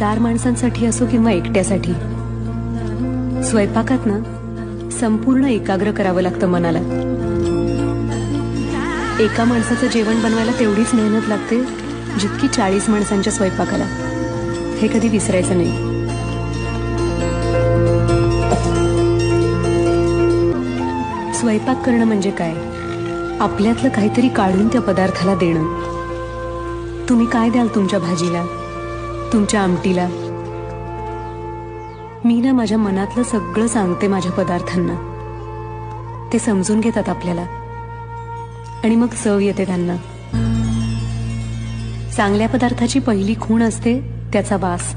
4 माणसांसाठी असो किंवा एकट्यासाठी, स्वयंपाकात ना संपूर्ण एकाग्र करावं लागतं मनाला. एका माणसाचं जेवण बनवायला तेवढीच मेहनत लागते जितकी 40 माणसांच्या स्वयंपाकाला. हे कधी विसरायचं नाही. स्वयंपाक करणं म्हणजे काय? आपल्यातलं काहीतरी काढून त्या पदार्थाला देणं. तुम्ही काय द्याल तुमच्या भाजीला, तुमच्या आमटीला? मी ना माझ्या मनातलं सगळं सांगते माझ्या पदार्थांना. ते समजून घेतात आपल्याला आणि मग चव येते त्यांना. चांगल्या पदार्थाची पहिली खूण असते त्याचा वास.